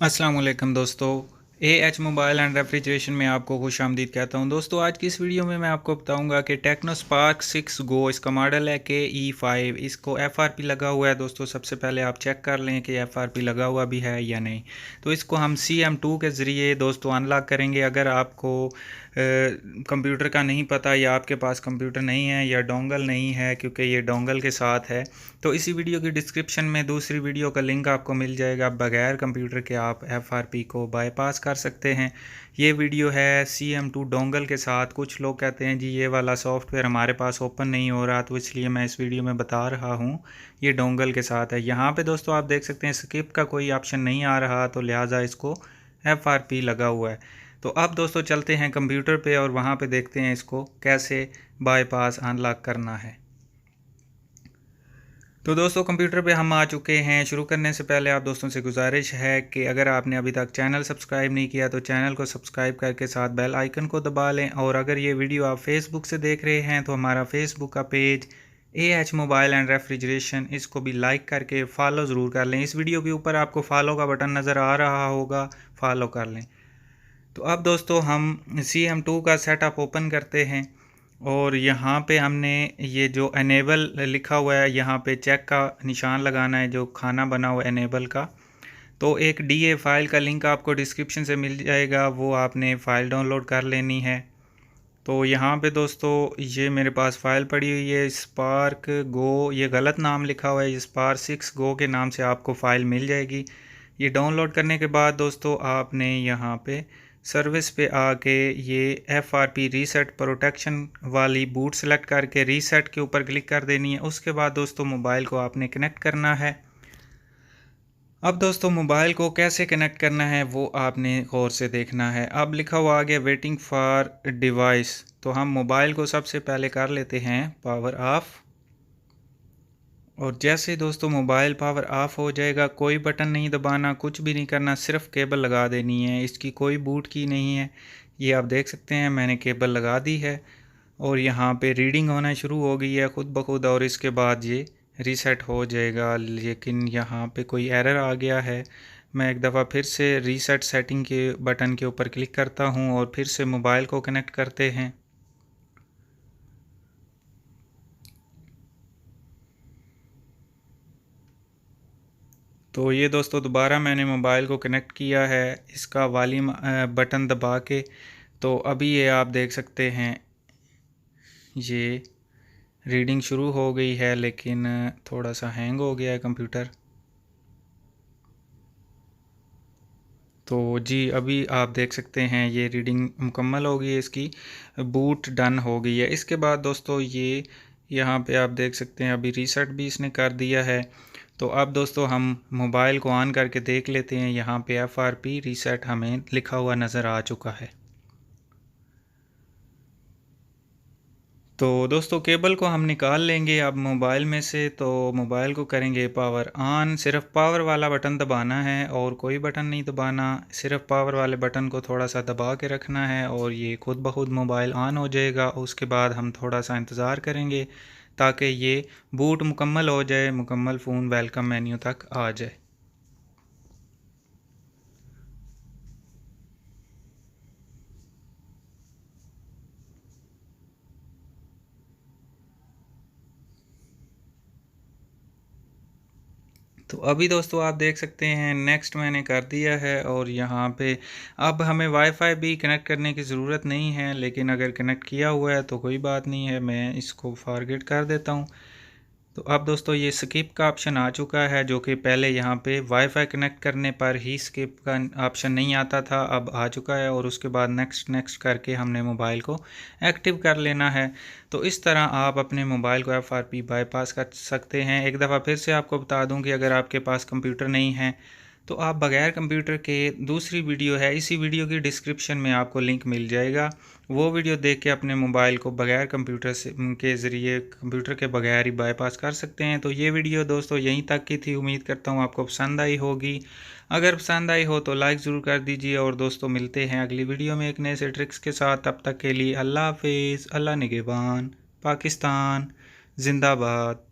अस्सलाम वालेकुम दोस्तों। एएच मोबाइल एंड रेफ्रिजरेशन में आपको खुशामदीद कहता हूं। दोस्तों आज की इस वीडियो में मैं आपको बताऊंगा कि टेक्नो स्पार्क 6 गो इसका मॉडल है KE5। इसको एफआरपी लगा हुआ है। दोस्तों सबसे पहले आप चेक कर लें कि एफआरपी लगा हुआ भी है या नहीं। तो इसको हम CM2 के ज़रिए दोस्तों अनलॉक करेंगे। अगर आपको कंप्यूटर का नहीं पता या आपके पास कंप्यूटर नहीं है या डोंगल नहीं है, क्योंकि ये डोंगल के साथ है, तो इसी वीडियो की डिस्क्रिप्शन में दूसरी वीडियो का लिंक आपको मिल जाएगा। बगैर कंप्यूटर के आप एफआरपी को बाईपास कर सकते हैं। ये वीडियो है CM2 डोंगल के साथ। कुछ लोग कहते हैं जी ये वाला सॉफ्टवेयर हमारे पास ओपन नहीं हो रहा, तो इसलिए मैं इस वीडियो में बता रहा हूँ ये डोंगल के साथ है। यहाँ पे दोस्तों आप देख सकते हैं स्किप का कोई ऑप्शन नहीं आ रहा, तो लिहाजा इसको एफआरपी लगा हुआ है। तो अब दोस्तों चलते हैं कंप्यूटर पे और वहाँ पे देखते हैं इसको कैसे बाईपास अनलॉक करना है। तो दोस्तों कंप्यूटर पे हम आ चुके हैं। शुरू करने से पहले आप दोस्तों से गुजारिश है कि अगर आपने अभी तक चैनल सब्सक्राइब नहीं किया तो चैनल को सब्सक्राइब करके साथ बेल आइकन को दबा लें। और अगर ये वीडियो आप फेसबुक से देख रहे हैं तो हमारा फेसबुक का page AH mobile and refrigeration, इसको भी लाइक करके फॉलो ज़रूर कर लें। इस वीडियो के ऊपर आपको फॉलो का बटन नज़र आ रहा होगा, फॉलो कर लें। तो अब दोस्तों हम CM2 का सेटअप ओपन करते हैं और यहाँ पे हमने ये जो अनेबल लिखा हुआ है यहाँ पे चेक का निशान लगाना है, जो खाना बना हुआ है अनेबल का। तो एक DA फाइल का लिंक आपको डिस्क्रिप्शन से मिल जाएगा, वो आपने फ़ाइल डाउनलोड कर लेनी है। तो यहाँ पे दोस्तों ये मेरे पास फ़ाइल पड़ी हुई है स्पार्क गो, ये गलत नाम लिखा हुआ है, स्पार्क 6 गो के नाम से आपको फ़ाइल मिल जाएगी। ये डाउनलोड करने के बाद दोस्तों आपने यहाँ पे सर्विस पे आके ये FRP रीसेट प्रोटेक्शन वाली बूट सेलेक्ट करके रीसेट के ऊपर क्लिक कर देनी है। उसके बाद दोस्तों मोबाइल को आपने कनेक्ट करना है। अब दोस्तों मोबाइल को कैसे कनेक्ट करना है वो आपने गौर से देखना है। अब लिखा हुआ आ गया वेटिंग फॉर डिवाइस, तो हम मोबाइल को सबसे पहले कर लेते हैं पावर ऑफ। और जैसे दोस्तों मोबाइल पावर ऑफ हो जाएगा, कोई बटन नहीं दबाना, कुछ भी नहीं करना, सिर्फ केबल लगा देनी है। इसकी कोई बूट की नहीं है। ये आप देख सकते हैं मैंने केबल लगा दी है और यहाँ पे रीडिंग होना शुरू हो गई है खुद ब खुद, और इसके बाद ये रीसेट हो जाएगा। लेकिन यहाँ पे कोई एरर आ गया है। मैं एक दफ़ा फिर से रीसेट सेटिंग के बटन के ऊपर क्लिक करता हूँ और फिर से मोबाइल को कनेक्ट करते हैं। तो ये दोस्तों दोबारा मैंने मोबाइल को कनेक्ट किया है इसका वॉल्यूम बटन दबा के। तो अभी ये आप देख सकते हैं ये रीडिंग शुरू हो गई है, लेकिन थोड़ा सा हैंग हो गया है कंप्यूटर। तो जी अभी आप देख सकते हैं ये रीडिंग मुकम्मल हो गई है, इसकी बूट डन हो गई है। इसके बाद दोस्तों ये यहाँ पे आप देख सकते हैं अभी रीसेट भी इसने कर दिया है। तो अब दोस्तों हम मोबाइल को ऑन करके देख लेते हैं। यहाँ पे FRP रीसेट हमें लिखा हुआ नज़र आ चुका है। तो दोस्तों केबल को हम निकाल लेंगे अब मोबाइल में से। तो मोबाइल को करेंगे पावर ऑन, सिर्फ पावर वाला बटन दबाना है और कोई बटन नहीं दबाना, सिर्फ पावर वाले बटन को थोड़ा सा दबा के रखना है और ये खुद ब खुद मोबाइल ऑन हो जाएगा। उसके बाद हम थोड़ा सा इंतज़ार करेंगे ताकि ये बूट मुकम्मल हो जाए, मुकम्मल फ़ोन वेलकम मेन्यू तक आ जाए। तो अभी दोस्तों आप देख सकते हैं नेक्स्ट मैंने कर दिया है और यहाँ पे अब हमें वाईफाई भी कनेक्ट करने की ज़रूरत नहीं है, लेकिन अगर कनेक्ट किया हुआ है तो कोई बात नहीं है, मैं इसको फॉरगेट कर देता हूँ। तो अब दोस्तों ये स्किप का ऑप्शन आ चुका है, जो कि पहले यहाँ पे वाईफाई कनेक्ट करने पर ही स्किप का ऑप्शन नहीं आता था, अब आ चुका है। और उसके बाद नेक्स्ट नेक्स्ट करके हमने मोबाइल को एक्टिव कर लेना है। तो इस तरह आप अपने मोबाइल को FRP बाईपास कर सकते हैं। एक दफ़ा फिर से आपको बता दूं कि अगर आपके पास कंप्यूटर नहीं है तो आप बगैर कंप्यूटर के, दूसरी वीडियो है इसी वीडियो की डिस्क्रिप्शन में आपको लिंक मिल जाएगा, वो वीडियो देख के अपने मोबाइल को बगैर कंप्यूटर से के ज़रिए, कंप्यूटर के बगैर ही बाईपास कर सकते हैं। तो ये वीडियो दोस्तों यहीं तक की थी। उम्मीद करता हूँ आपको पसंद आई होगी। अगर पसंद आई हो तो लाइक ज़रूर कर दीजिए और दोस्तों मिलते हैं अगली वीडियो में एक नए से ट्रिक्स के साथ। तब तक के लिए अल्लाह हाफिज़, अल्लाह निगहबान, पाकिस्तान जिंदाबाद।